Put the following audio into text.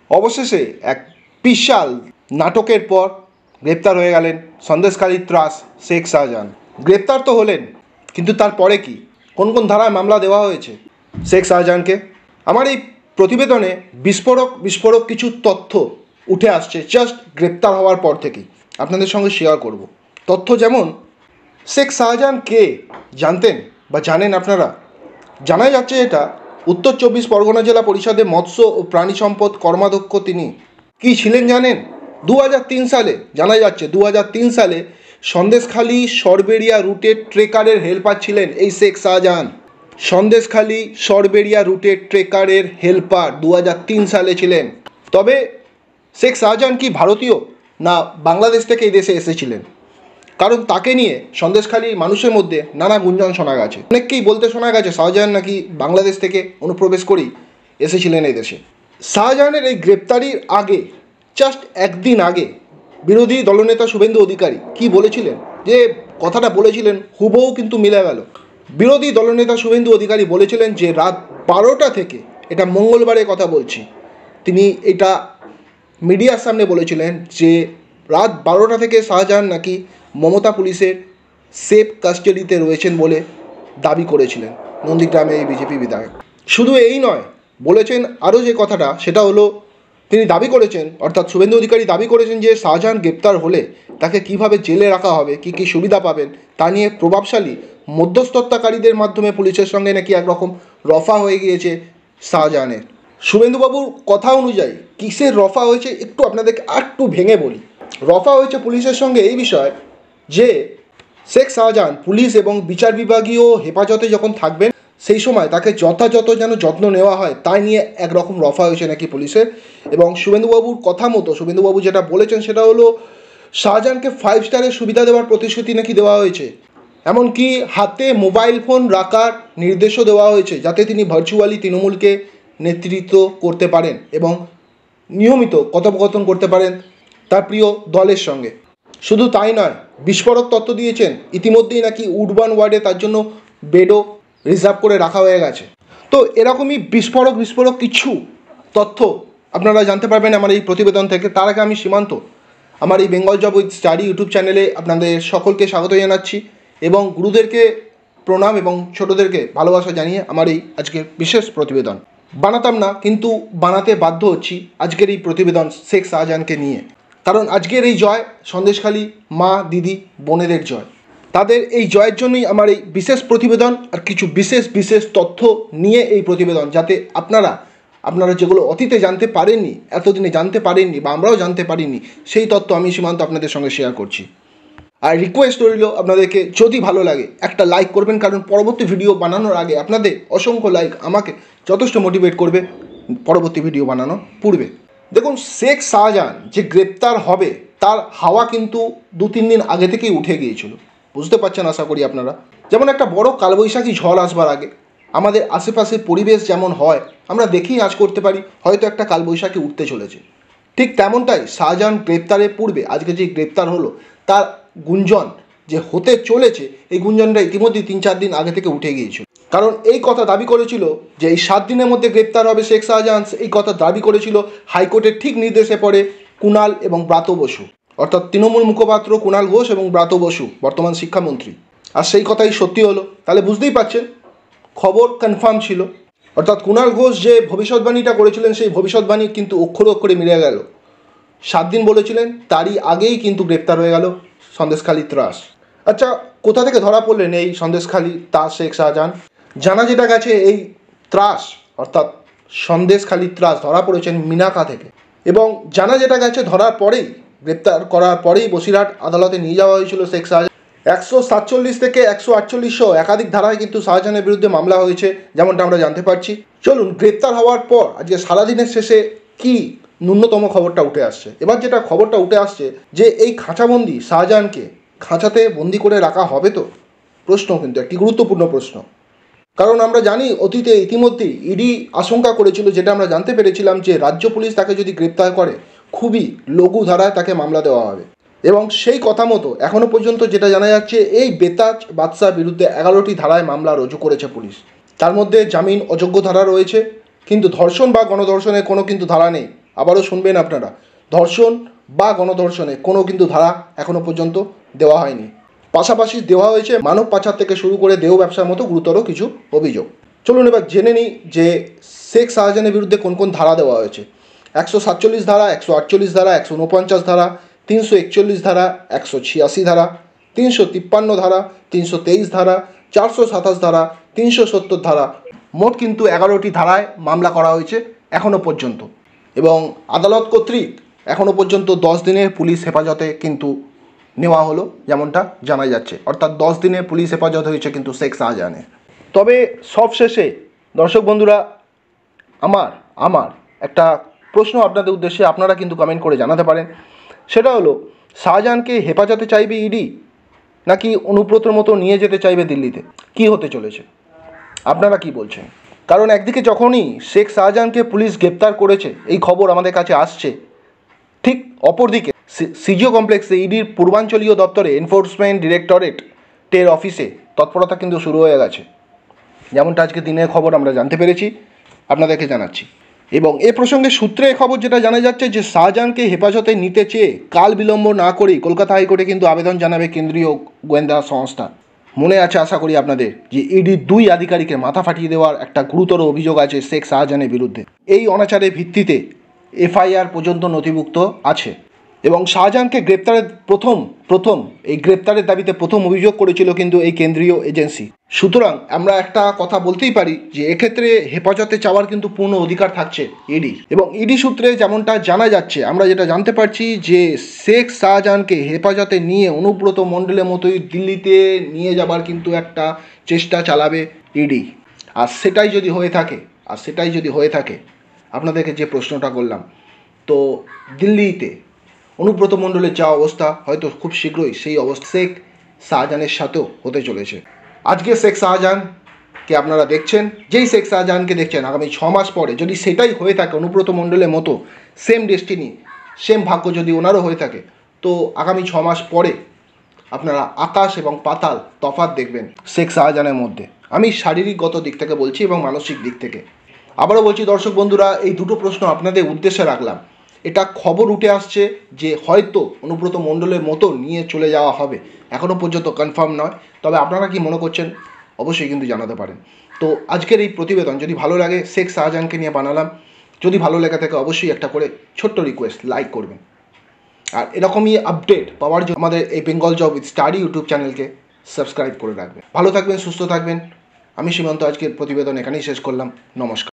অবশেষে এক বিশাল নাটকের পর গ্রেপ্তার হয়ে গেলেন সন্দেশখালীর ত্রাস শেখ শাহজাহান। গ্রেপ্তার তো হলেন, কিন্তু তারপরে কি, কোন কোন ধারায় মামলা দেওয়া হয়েছে শেখ শাহজাহানকে, আমার এই প্রতিবেদনে বিস্ফোরক কিছু তথ্য উঠে আসছে জাস্ট গ্রেপ্তার হওয়ার পর থেকেই আপনাদের সঙ্গে শেয়ার করব। তথ্য যেমন, শেখ শাহজাহান কে জানতেন বা জানেন আপনারা? জানা যাচ্ছে এটা উত্তর 24 জেলা পরিষদে মৎস্য ও প্রাণী সম্পদ কর্মাধ্যক্ষ তিনি। কি ছিলেন জানেন? 2003 সালে জানা যাচ্ছে 2003 সালে সন্দেশখালী সরবেরিয়া রুটের ট্রেকারের হেল্পার ছিলেন এই শেখ শাহজাহান। সন্দেশখালী সরবেরিয়া রুটের ট্রেকারের হেল্পার 2003 সালে ছিলেন। তবে শেখ শাহজাহান কি ভারতীয় না বাংলাদেশ থেকে এই দেশে এসেছিলেন? কারণ তাকে নিয়ে সন্দেশখালীর মানুষের মধ্যে নানা গুঞ্জন শোনা গেছে। অনেককেই বলতে শোনা গেছে শাহজাহান নাকি বাংলাদেশ থেকে অনুপ্রবেশ করেই এসেছিলেন এই দেশে। শাহজাহানের এই গ্রেপ্তারির আগে, জাস্ট একদিন আগে, বিরোধী দলনেতা শুভেন্দু অধিকারী কি বলেছিলেন, যে কথাটা বলেছিলেন হুবহু কিন্তু মিলে গেল। বিরোধী দলনেতা শুভেন্দু অধিকারী বলেছিলেন যে রাত 12টা থেকে, এটা মঙ্গলবারের কথা বলছি, তিনি এটা মিডিয়ার সামনে বলেছিলেন যে রাত 12টা থেকে শাহজাহান নাকি মমতা পুলিশের সেফ কাস্টাডিতে রয়েছেন বলে দাবি করেছিলেন নন্দীগ্রামে এই বিজেপি বিধায়ক। শুধু এই নয়, বলেছেন আরও যে কথাটা, সেটা হলো তিনি দাবি করেছেন, অর্থাৎ শুভেন্দু অধিকারী দাবি করেছেন যে শাহজাহান গ্রেপ্তার হলে তাকে কিভাবে জেলে রাখা হবে, কী কী সুবিধা পাবেন, তা নিয়ে প্রভাবশালী মধ্যস্থতাকারীদের মাধ্যমে পুলিশের সঙ্গে নাকি একরকম রফা হয়ে গিয়েছে শাহজাহানের। শুভেন্দুবাবুর কথা অনুযায়ী কিসের রফা হয়েছে একটু আপনাদেরকে একটু ভেঙে বলি। রফা হয়েছে পুলিশের সঙ্গে এই বিষয় যে শেখ শাহজাহান পুলিশ এবং বিচার বিভাগীয় হেফাজতে যখন থাকবেন সেই সময় তাকে যথাযথ যেন যত্ন নেওয়া হয়, তাই নিয়ে একরকম রফা হয়েছে নাকি পুলিশের। এবং শুভেন্দুবাবুর কথা মতো শুভেন্দুবাবু যেটা বলেছেন সেটা হলো শাহজাহানকে 5 স্টারের সুবিধা দেওয়ার প্রতিশ্রুতি নাকি দেওয়া হয়েছে। এমনকি হাতে মোবাইল ফোন রাখার নির্দেশও দেওয়া হয়েছে যাতে তিনি ভার্চুয়ালি তৃণমূলকে নেতৃত্ব করতে পারেন এবং নিয়মিত কথোপকথন করতে পারেন তার প্রিয় দলের সঙ্গে। শুধু তাই নয়, বিস্ফোরক তথ্য দিয়েছেন ইতিমধ্যেই নাকি উডবান ওয়ার্ডে তার জন্য বেডও রিজার্ভ করে রাখা হয়ে গেছে। তো এরকমই বিস্ফোরক কিছু তথ্য আপনারা জানতে পারবেন আমার এই প্রতিবেদন থেকে। তার আগে আমি সীমান্ত আমার এই Bengal job with study YouTube চ্যানেলে আপনাদের সকলকে স্বাগত জানাচ্ছি এবং গুরুদেরকে প্রণাম এবং ছোটদেরকে ভালোবাসা জানিয়ে আমার এই আজকের বিশেষ প্রতিবেদন বানাতাম না, কিন্তু বানাতে বাধ্য হচ্ছি আজকের এই প্রতিবেদন শেখ শাহজাহানকে নিয়ে। কারণ আজকের এই জয় সন্দেশখালী মা দিদি বোনেদের জয়, তাদের এই জয়ের জন্যই আমার এই বিশেষ প্রতিবেদন আর কিছু বিশেষ তথ্য নিয়ে এই প্রতিবেদন, যাতে আপনারা যেগুলো অতীতে জানতে পারেননি, এতদিনে জানতে পারেননি বা আমরাও জানতে পারিনি, সেই তথ্য আমি সীমান্ত আপনাদের সঙ্গে শেয়ার করছি। আর রিকোয়েস্ট রইল আপনাদেরকে, যদি ভালো লাগে একটা লাইক করবেন, কারণ পরবর্তী ভিডিও বানানোর আগে আপনাদের অসংখ্য লাইক আমাকে যথেষ্ট মোটিভেট করবে পরবর্তী ভিডিও বানানোর পূর্বে। দেখুন, শেখ শাহজাহান যে গ্রেপ্তার হবে তার হাওয়া কিন্তু 2-3 দিন আগে থেকেই উঠে গিয়েছিল, বুঝতে পারছেন আশা করি আপনারা। যেমন একটা বড় কালবৈশাখী ঝড় আসবার আগে আমাদের আশেপাশের পরিবেশ যেমন হয় আমরা দেখেই আজ করতে পারি হয়তো একটা কালবৈশাখী উঠতে চলেছে, ঠিক তেমনটাই শাহজাহান গ্রেপ্তারের পূর্বে আজকে যে গ্রেপ্তার হলো তার গুঞ্জন যে হতে চলেছে, এই গুঞ্জনটা ইতিমধ্যেই 3-4 দিন আগে থেকে উঠে গিয়েছিল। কারণ এই কথা দাবি করেছিল যে এই 7 দিনের মধ্যে গ্রেপ্তার হবে শেখ শাহজাহান, এই কথা দাবি করেছিল হাইকোর্টের ঠিক নির্দেশে পড়ে কুণাল এবং ব্রাত্য বসু, অর্থাৎ তৃণমূল মুখপাত্র কুণাল ঘোষ এবং ব্রাত্য বসু বর্তমান শিক্ষামন্ত্রী। আর সেই কথাই সত্যি হলো, তাহলে বুঝতেই পারছেন খবর কনফার্ম ছিল। অর্থাৎ কুণাল ঘোষ যে ভবিষ্যৎবাণীটা করেছিলেন সেই ভবিষ্যৎবাণী কিন্তু অক্ষরে অক্ষরে মিলে গেল। 7 দিন বলেছিলেন, তারই আগেই কিন্তু গ্রেপ্তার হয়ে গেল সন্দেশখালী ত্রাস। আচ্ছা, কোথা থেকে ধরা পড়লেন এই সন্দেশখালী ত্রাস শেখ শাহজাহান? জানা যেটা গেছে এই ত্রাস অর্থাৎ সন্দেশখালী ত্রাস ধরা পড়েছেন মিনাকা থেকে, এবং জানা যেটা গেছে ধরার পরেই, গ্রেপ্তার করার পরেই বসিরহাট আদালতে নিয়ে যাওয়া হয়েছিল শেখ শাহজাহান। 147 থেকে 148 একাধিক ধারায় কিন্তু শাহজাহানের বিরুদ্ধে মামলা হয়েছে যেমনটা আমরা জানতে পারছি। চলুন, গ্রেপ্তার হওয়ার পর আজকে সারাদিনের শেষে কি ন্যূনতম খবরটা উঠে আসছে। এবার যেটা খবরটা উঠে আসছে যে এই খাঁচাবন্দি শাহজাহানকে খাঁচাতে বন্দি করে রাখা হবে তো, প্রশ্ন কিন্তু একটি গুরুত্বপূর্ণ প্রশ্ন। কারণ আমরা জানি অতীতে ইতিমধ্যেই ইডি আশঙ্কা করেছিল, যেটা আমরা জানতে পেরেছিলাম, যে রাজ্য পুলিশ তাকে যদি গ্রেপ্তার করে খুবই লঘু ধারায় তাকে মামলা দেওয়া হবে। এবং সেই কথা মতো এখনও পর্যন্ত যেটা জানা যাচ্ছে এই বেতাজ বাদশার বিরুদ্ধে 11টি ধারায় মামলা রুজু করেছে পুলিশ। তার মধ্যে জামিন অযোগ্য ধারা রয়েছে, কিন্তু ধর্ষণ বা গণধর্ষণের কোনো কিন্তু ধারা নেই আবারও শুনবেন আপনারা, ধর্ষণ বা গণধর্ষণে কোনো কিন্তু ধারা এখনও পর্যন্ত দেওয়া হয়নি। পাশাপাশি দেওয়া হয়েছে মানব পাচার থেকে শুরু করে দেহ ব্যবসার মতো গুরুতর কিছু অভিযোগ। চলুন এবার জেনে নিই যে শেখ শাহজাহানের বিরুদ্ধে কোন কোন ধারা দেওয়া হয়েছে। 147 ধারা, 148 ধারা, 149 ধারা, 341 ধারা, 186 ধারা, 353 ধারা, 323 ধারা, 427 ধারা, 370 ধারা, মোট কিন্তু 11টি ধারায় মামলা করা হয়েছে এখনও পর্যন্ত। এবং আদালত কর্তৃক এখনও পর্যন্ত 10 দিনের পুলিশ হেফাজতে কিন্তু নেওয়া হলো, যেমনটা জানা যাচ্ছে। অর্থাৎ 10 দিনের পুলিশ হেফাজত হয়েছে কিন্তু শেখ শাহজাহানের। তবে সবশেষে দর্শক বন্ধুরা, আমার একটা প্রশ্ন আপনাদের উদ্দেশ্যে, আপনারা কিন্তু কমেন্ট করে জানাতে পারেন। সেটা হলো, শাহজাহানকে হেফাজতে চাইবে ইডি নাকি অনুব্রতর মতো নিয়ে যেতে চাইবে দিল্লিতে? কি হতে চলেছে, আপনারা কি বলছেন? কারণ একদিকে যখনই শেখ শাহজাহানকে পুলিশ গ্রেপ্তার করেছে, এই খবর আমাদের কাছে আসছে, ঠিক অপরদিকে সিজিও কমপ্লেক্সে ইডির পূর্বাঞ্চলীয় দপ্তরে এনফোর্সমেন্ট ডিরেক্টরেটের অফিসে তৎপরতা কিন্তু শুরু হয়ে গেছে। যেমনটা আজকে দিনের খবর আমরা জানতে পেরেছি, আপনাদেরকে জানাচ্ছি। এবং এ প্রসঙ্গে সূত্রে খবর যেটা জানা যাচ্ছে যে শাহজাহানকে হেফাজতে নিতে চেয়ে কাল বিলম্ব না করেই কলকাতা হাইকোর্টে কিন্তু আবেদন জানাবে কেন্দ্রীয় গোয়েন্দা সংস্থা। মনে আছে আশা করি আপনাদের যে ইডির 2 আধিকারিকের মাথা ফাটিয়ে দেওয়ার একটা গুরুতর অভিযোগ আছে শেখ শাহজাহানের বিরুদ্ধে। এই অনাচারের ভিত্তিতে এফআইআর পর্যন্ত নথিভুক্ত আছে। এবং শাহজাহানকে গ্রেপ্তারের প্রথম এই গ্রেপ্তারের দাবিতে প্রথম অভিযোগ করেছিল কিন্তু এই কেন্দ্রীয় এজেন্সি। সুতরাং আমরা একটা কথা বলতেই পারি যে এক্ষেত্রে হেফাজতে চাওয়ার কিন্তু পূর্ণ অধিকার থাকছে ইডি। এবং ইডি সূত্রে যেমনটা জানা যাচ্ছে, আমরা যেটা জানতে পারছি যে শেখ শাহজাহানকে হেফাজতে নিয়ে অনুব্রত মণ্ডলের মতোই দিল্লিতে নিয়ে যাবার কিন্তু একটা চেষ্টা চালাবে ইডি। আর সেটাই যদি হয়ে থাকে আপনাদেরকে যে প্রশ্নটা করলাম, তো দিল্লিতে অনুব্রত মণ্ডলের যা অবস্থা, হয়তো খুব শীঘ্রই সেই অবস্থা শেখ শাহজাহানের সাথেও হতে চলেছে। আজকে শেখ শাহজাহানকে আপনারা দেখছেন, যেই শেখ শাহজাহানকে দেখছেন, আগামী 6 মাস পরে যদি সেটাই হয়ে থাকে অনুব্রত মণ্ডলের মতো, সেম ডেস্টিনি, সেম ভাগ্য যদি ওনারও হয়ে থাকে, তো আগামী 6 মাস পরে আপনারা আকাশ এবং পাতাল তফাৎ দেখবেন শেখ শাহজাহানের মধ্যে। আমি শারীরিকগত দিক থেকে বলছি এবং মানসিক দিক থেকে। আবারও বলছি দর্শক বন্ধুরা, এই দুটো প্রশ্ন আপনাদের উদ্দেশ্যে রাখলাম। এটা খবর উঠে আসছে যে হয়তো অনুব্রত মণ্ডলের মতো নিয়ে চলে যাওয়া হবে, এখনও পর্যন্ত কনফার্ম নয়। তবে আপনারা কি মনে করছেন অবশ্যই কিন্তু জানাতে পারেন। তো আজকের এই প্রতিবেদন যদি ভালো লাগে, শেখ শাহজাহানকে নিয়ে বানালাম, যদি ভালো লেগে থাকে অবশ্যই একটা করে ছোট্ট রিকোয়েস্ট, লাইক করবেন। আর এরকমই আপডেট পাওয়ার জন্য আমাদের এই Bengal job with study YouTube চ্যানেলকে সাবস্ক্রাইব করে রাখবেন। ভালো থাকবেন, সুস্থ থাকবেন। আমি সীমান্ত আজকের প্রতিবেদন এখানেই শেষ করলাম। নমস্কার।